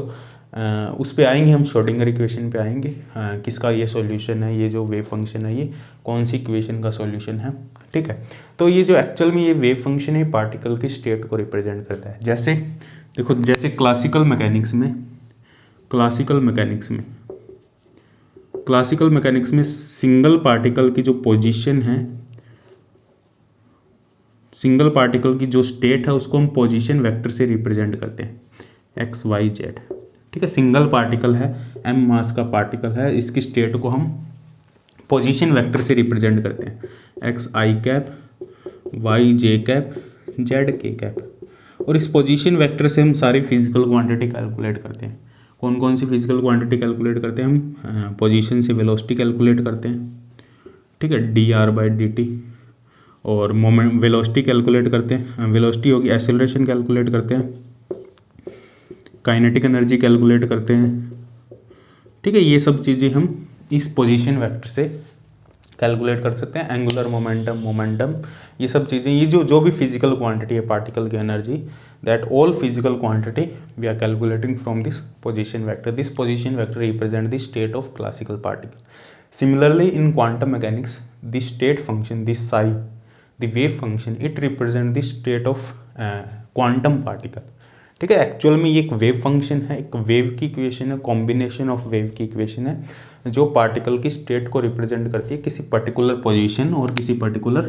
[SPEAKER 1] उस पे आएंगे हम, श्रोडिंगर इक्वेशन पे आएंगे, किसका ये सॉल्यूशन है, ये जो वेव फंक्शन है ये कौन सी इक्वेशन का सॉल्यूशन है, ठीक है। तो ये जो एक्चुअल में ये वेव फंक्शन है पार्टिकल की स्टेट को रिप्रेजेंट करता है। जैसे देखो, जैसे क्लासिकल मैकेनिक्स में सिंगल पार्टिकल की जो पोजीशन है, सिंगल पार्टिकल की जो स्टेट है उसको हम पोजीशन वेक्टर से रिप्रेजेंट करते हैं, एक्स वाई जेड, ठीक है। सिंगल पार्टिकल है, m मास का पार्टिकल है, इसकी स्टेट को हम पोजीशन वेक्टर से रिप्रेजेंट करते हैं, एक्स आई कैप, वाई जे कैप, जेड के कैप। और इस पोजीशन वेक्टर से हम सारी फिजिकल क्वांटिटी कैलकुलेट करते हैं। कौन कौन सी फिजिकल क्वांटिटी कैलकुलेट करते हैं हम, पोजीशन से वेलोसिटी कैलकुलेट करते हैं, ठीक है, D R by D T. और मोमेंट वेलोसिटी कैलकुलेट करते हैं, वेलोसिटी होगी, एक्सेलरेशन कैलकुलेट करते हैं, काइनेटिक एनर्जी कैलकुलेट करते हैं, ठीक है। ये सब चीज़ें हम इस पोजीशन वेक्टर से कैलकुलेट कर सकते हैं। एंगुलर मोमेंटम, ये सब चीज़ें, ये जो भी फिजिकल क्वांटिटी है पार्टिकल की energy, that all physical quantity we are calculating from this position vector. This position vector represent the state of classical particle. Similarly in quantum mechanics, the state function, this psi, the wave function, it represent the state of quantum particle, ठीक है। Actual में ये एक wave function है, एक wave की equation है, combination of wave की इक्वेशन है, जो पार्टिकल की स्टेट को रिप्रेजेंट करती है किसी पर्टिकुलर पोजीशन और किसी पर्टिकुलर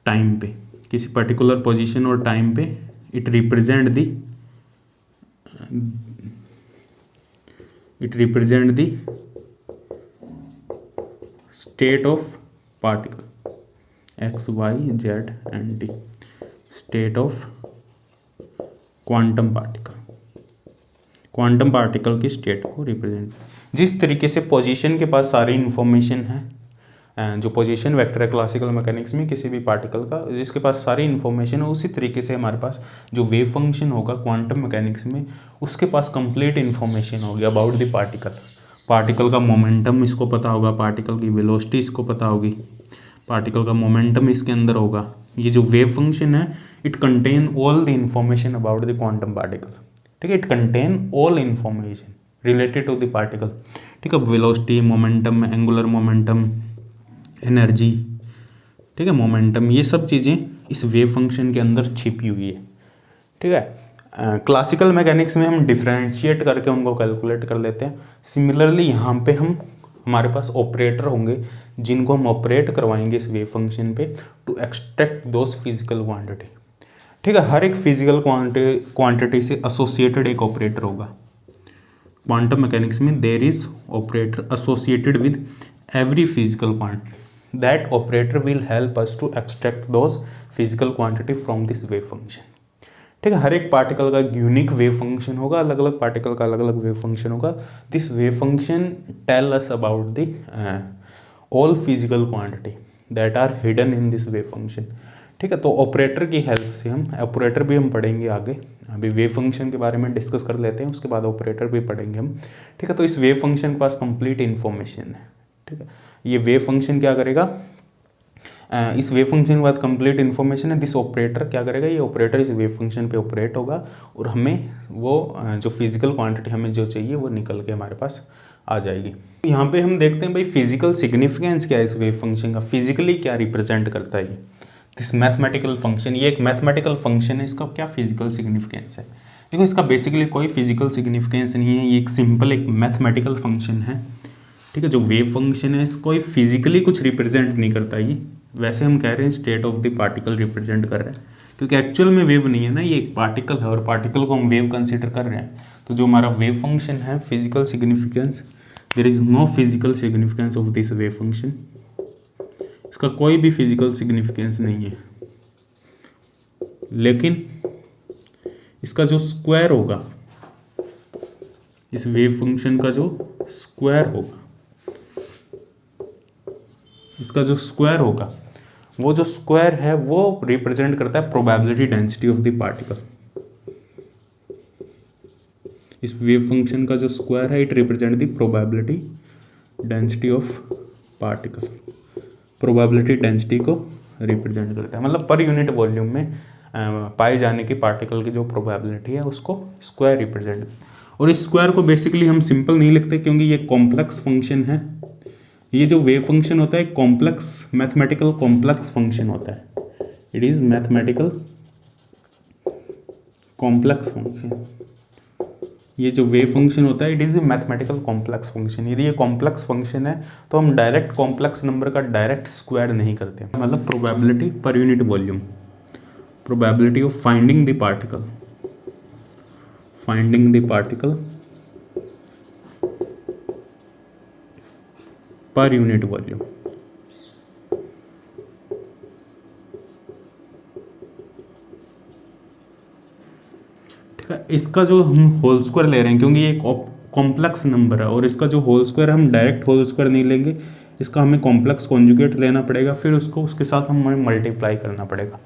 [SPEAKER 1] टाइम पे, किसी पर्टिकुलर पोजीशन और टाइम पे। It represent the state of particle, X Y Z and T, state of quantum particle की स्टेट को रिप्रेजेंट। जिस तरीके से पोजीशन के पास सारी इन्फॉर्मेशन है, जो पोजीशन वेक्टर है क्लासिकल मैकेनिक्स में किसी भी पार्टिकल का, जिसके पास सारी इन्फॉर्मेशन है, उसी तरीके से हमारे पास जो वेव फंक्शन होगा क्वांटम मैकेनिक्स में, उसके पास कंप्लीट इन्फॉर्मेशन होगी अबाउट द पार्टिकल का मोमेंटम इसको पता होगा, पार्टिकल की वेलोसिटी इसको पता होगी, पार्टिकल का मोमेंटम इसके अंदर होगा। ये जो वेव फंक्शन है, it contain all the information about the quantum particle, ठीक है। It contain all information related to the particle, ठीक है। Velocity, momentum, angular momentum, energy, ठीक है, मोमेंटम, ये सब चीज़ें इस वेव फंक्शन के अंदर छिपी हुई है, ठीक है। क्लासिकल मैकेनिक्स में हम डिफ्रेंशिएट करके उनको कैलकुलेट कर लेते हैं। सिमिलरली यहाँ पे हमारे पास ऑपरेटर होंगे जिनको हम ऑपरेट करवाएंगे इस वेव फंक्शन पे to extract those physical quantity, ठीक है। हर एक फिजिकल क्वांटिटी से एसोसिएटेड एक ऑपरेटर होगा। क्वांटम मैकेनिक्स में there is operator associated with every physical quantity, that operator will help us to extract those physical quantity from this wave function, ठीक है। हर एक पार्टिकल का यूनिक वेव फंक्शन होगा, अलग अलग पार्टिकल का अलग अलग वेव फंक्शन होगा। This wave function tell us about the all physical quantity that are hidden in this wave function, ठीक है। तो ऑपरेटर की हेल्प से ऑपरेटर भी हम पढ़ेंगे आगे, अभी वेव फंक्शन के बारे में डिस्कस कर लेते हैं, उसके बाद ऑपरेटर भी पढ़ेंगे हम, ठीक है। तो इस वेव फंक्शन के पास कंप्लीट इन्फॉर्मेशन है, ठीक है। ये वेव फंक्शन क्या करेगा, इस वेव फंक्शन के बाद कंप्लीट इन्फॉर्मेशन है, दिस ऑपरेटर क्या करेगा, ये ऑपरेटर इस वेव फंक्शन पे ऑपरेट होगा और हमें वो जो फिजिकल क्वांटिटी हमें जो चाहिए वो निकल के हमारे पास आ जाएगी। यहाँ पे हम देखते हैं भाई फिजिकल सिग्निफिकेंस क्या है इस वेव फंक्शन का, फिजिकली क्या रिप्रेजेंट करता है ये दिस मैथमेटिकल फंक्शन। ये एक मैथमेटिकल फंक्शन है, इसका क्या फिजिकल सिग्निफिकेंस है। देखो इसका बेसिकली कोई फिजिकल सिग्निफिकेंस नहीं है, ये एक सिंपल एक मैथमेटिकल फंक्शन है, ठीक है। जो वेव फंक्शन है इसको कोई फिजिकली कुछ रिप्रेजेंट नहीं करता ये, वैसे हम कह रहे हैं state of the particle represent कर रहे हैं, क्योंकि एक्चुअल में वेव नहीं है ना, ये एक पार्टिकल है और पार्टिकल को हम वेव कंसिडर कर रहे हैं। तो जो हमारा वेव फंक्शन है physical significance, there is no physical significance of this wave function, इसका कोई भी फिजिकल सिग्निफिकेंस नहीं है। लेकिन इसका जो स्क्वायर होगा, इस वेव फंक्शन का जो स्क्वायर होगा, इसका जो स्क्वायर होगा, वो जो स्क्वायर है वो रिप्रेजेंट करता है probability density of the particle. इस वेव फंक्शन का जो स्क्वायर है it represent the probability density of particle, probability density को रिप्रेजेंट करता है, मतलब पर यूनिट वॉल्यूम में पाए जाने की पार्टिकल की जो प्रोबेबिलिटी है उसको स्क्वायर रिप्रेजेंट। और इस स्क्वायर को बेसिकली हम सिंपल नहीं लिखते क्योंकि ये कॉम्प्लेक्स फंक्शन है, ये जो वेव फंक्शन होता है कॉम्प्लेक्स मैथमेटिकल कॉम्प्लेक्स फंक्शन होता है, it is mathematical complex function. ये जो वेव फंक्शन होता है it is a mathematical complex function. यदि ये कॉम्प्लेक्स फंक्शन है तो हम डायरेक्ट कॉम्प्लेक्स नंबर का डायरेक्ट स्क्वायर नहीं करते, मतलब probability per unit volume, probability of finding the particle, finding the particle per unit volume. ठीक है, इसका जो हम होल स्क्वायर ले रहे हैं क्योंकि ये एक कॉम्प्लेक्स नंबर है और इसका जो होल स्क्वायर हम डायरेक्ट होल स्क्वायर नहीं लेंगे, इसका हमें कॉम्प्लेक्स कॉन्जुगेट लेना पड़ेगा, फिर उसको उसके साथ हमें मल्टीप्लाई करना पड़ेगा।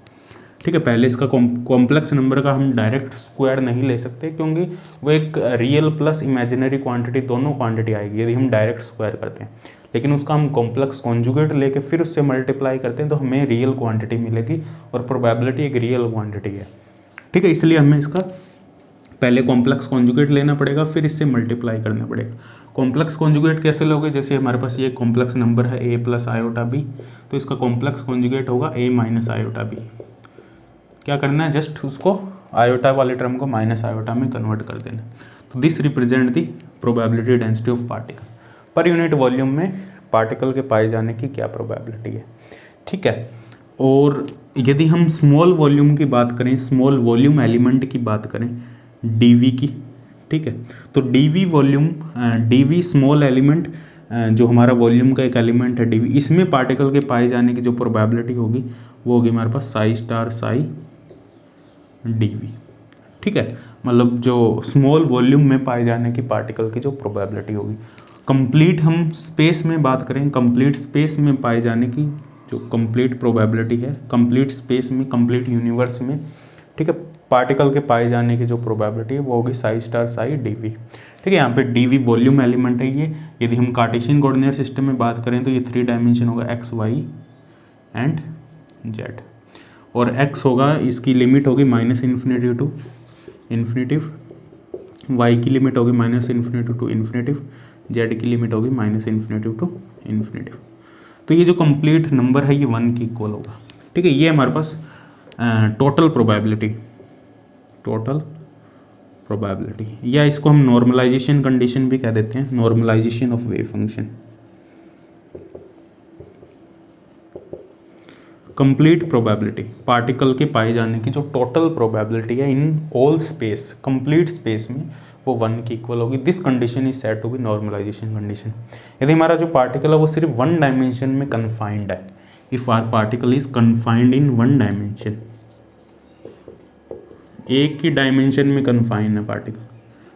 [SPEAKER 1] ठीक है, पहले इसका कॉम्प्लेक्स नंबर का हम डायरेक्ट स्क्वायर नहीं ले सकते क्योंकि वो एक रियल प्लस इमेजिनरी क्वांटिटी दोनों क्वांटिटी आएगी यदि हम डायरेक्ट स्क्वायर करते हैं, लेकिन उसका हम कॉम्प्लेक्स कॉन्जुगेट लेके फिर उससे मल्टीप्लाई करते हैं तो हमें रियल क्वांटिटी मिलेगी और प्रोबेबिलिटी एक रियल क्वांटिटी है। ठीक है, इसलिए हमें इसका पहले कॉम्प्लेक्स कॉन्जुगेट लेना पड़ेगा फिर इससे मल्टीप्लाई करना पड़ेगा। कॉम्प्लेक्स कॉन्जुगेट कैसे लोगे, जैसे हमारे पास ये कॉम्प्लेक्स नंबर है a प्लस आयोटा बी, तो इसका कॉम्प्लेक्स कॉन्जुगेट होगा a माइनस आयोटा बी। क्या करना है, जस्ट उसको आयोटा वाले टर्म को माइनस आयोटा में कन्वर्ट कर देना। तो this represent the probability density of particle, per unit volume में पार्टिकल के पाए जाने की क्या प्रोबेबिलिटी है। ठीक है, और यदि हम स्मॉल वॉल्यूम की बात करें, स्मॉल वॉल्यूम एलिमेंट की बात करें dv की, ठीक है, तो dv volume, dv small element जो हमारा वॉल्यूम का एक एलिमेंट है dv, इसमें पार्टिकल के पाए जाने की जो प्रोबेबिलिटी होगी वो होगी हमारे पास साई स्टार साई dv। ठीक है, मतलब जो स्मॉल वॉल्यूम में पाए जाने की पार्टिकल की जो प्रोबेबिलिटी होगी। कंप्लीट हम स्पेस में बात करें, कंप्लीट स्पेस में पाए जाने की जो कंप्लीट प्रोबेबिलिटी है, कंप्लीट स्पेस में, कंप्लीट यूनिवर्स में, ठीक है, पार्टिकल के पाए जाने की जो प्रोबेबिलिटी है वो होगी साई स्टार साई dv। ठीक है, यहाँ पे dv वॉल्यूम एलिमेंट है ये। यदि हम कार्टेशियन कोऑर्डिनेट सिस्टम में बात करें तो ये 3 डायमेंशन होगा x y एंड z, और x होगा, इसकी लिमिट होगी -∞ टू इन्फिनेटिव, y की लिमिट होगी -∞ टू इन्फिनेटिव, z की लिमिट होगी -∞ टू इन्फिनेटिव। तो ये जो कंप्लीट नंबर है ये 1 के इक्वल होगा। ठीक है, ये हमारे पास टोटल प्रोबेबिलिटी, टोटल प्रोबेबिलिटी, या इसको हम नॉर्मलाइजेशन कंडीशन भी कह देते हैं, normalisation of wave function. Complete probability, particle के पाए जाने की जो टोटल प्रोबेबिलिटी है in all space, complete space में, वो 1 की इक्वल होगी। This condition is said to be normalisation condition. यदि हमारा जो पार्टिकल है वो सिर्फ 1 डायमेंशन में कन्फाइंड है, if our particle is confined in 1 dimension, एक ही डायमेंशन में कन्फाइन है पार्टिकल,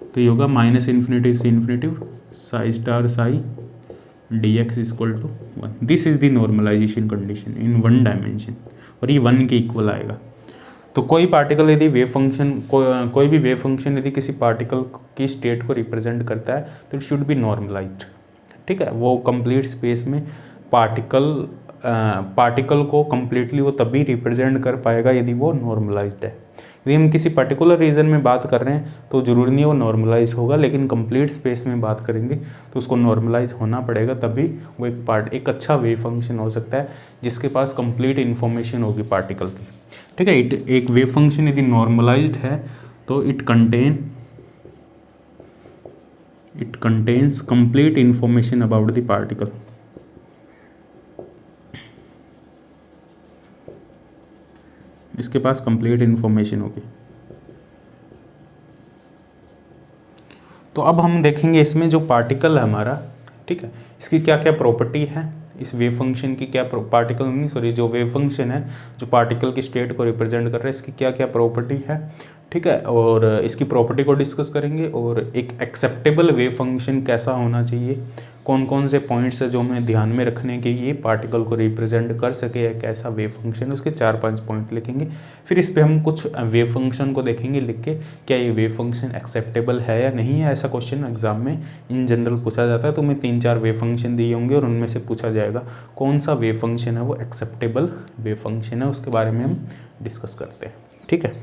[SPEAKER 1] तो ये होगा -∞ से infinitive psi star psi dx equal to 1। This is the normalisation condition in 1 dimension, और ये 1 के इक्वल आएगा। तो कोई पार्टिकल यदि वेव फंक्शन, कोई भी वेव फंक्शन यदि किसी पार्टिकल की स्टेट को रिप्रेजेंट करता है तो इट शुड बी नॉर्मलाइज्ड। ठीक है, वो कंप्लीट स्पेस में पार्टिकल पार्टिकल को कम्प्लीटली वो तभी रिप्रेजेंट कर पाएगा यदि वो नॉर्मलाइज्ड है। यदि हम किसी पर्टिकुलर रीजन में बात कर रहे हैं तो ज़रूरी नहीं वो नॉर्मलाइज होगा, लेकिन कंप्लीट स्पेस में बात करेंगे तो उसको नॉर्मलाइज होना पड़ेगा, तभी वो एक अच्छा वेव फंक्शन हो सकता है जिसके पास कंप्लीट इन्फॉर्मेशन होगी पार्टिकल की। ठीक है, एक वेव फंक्शन यदि नॉर्मलाइज्ड है तो it contains complete information about the particle. इसके पास कंप्लीट इन्फॉर्मेशन होगी। तो अब हम देखेंगे इसमें जो पार्टिकल है हमारा, ठीक है, इसकी क्या क्या प्रॉपर्टी है, इस वेव फंक्शन की क्या जो वेव फंक्शन है जो पार्टिकल की स्टेट को रिप्रेजेंट कर रहा है, इसकी क्या क्या प्रॉपर्टी है, ठीक है, और इसकी प्रॉपर्टी को डिस्कस करेंगे। और एक एक्सेप्टेबल वेव फंक्शन कैसा होना चाहिए, कौन कौन से पॉइंट्स है जो हमें ध्यान में रखने के ये पार्टिकल को रिप्रेजेंट कर सके एक ऐसा वेव फंक्शन, उसके 4-5 पॉइंट लिखेंगे। फिर इस पे हम कुछ वेव फंक्शन को देखेंगे लिख के, क्या ये वेव फंक्शन एक्सेप्टेबल है या नहीं है। ऐसा क्वेश्चन एग्जाम में इन जनरल पूछा जाता है, तो मैं 3-4 वेव फंक्शन दिए होंगे और उनमें से पूछा जाएगा कौन सा वेव फंक्शन है वो एक्सेप्टेबल वेव फंक्शन है, उसके बारे में हम डिस्कस करते हैं। ठीक है।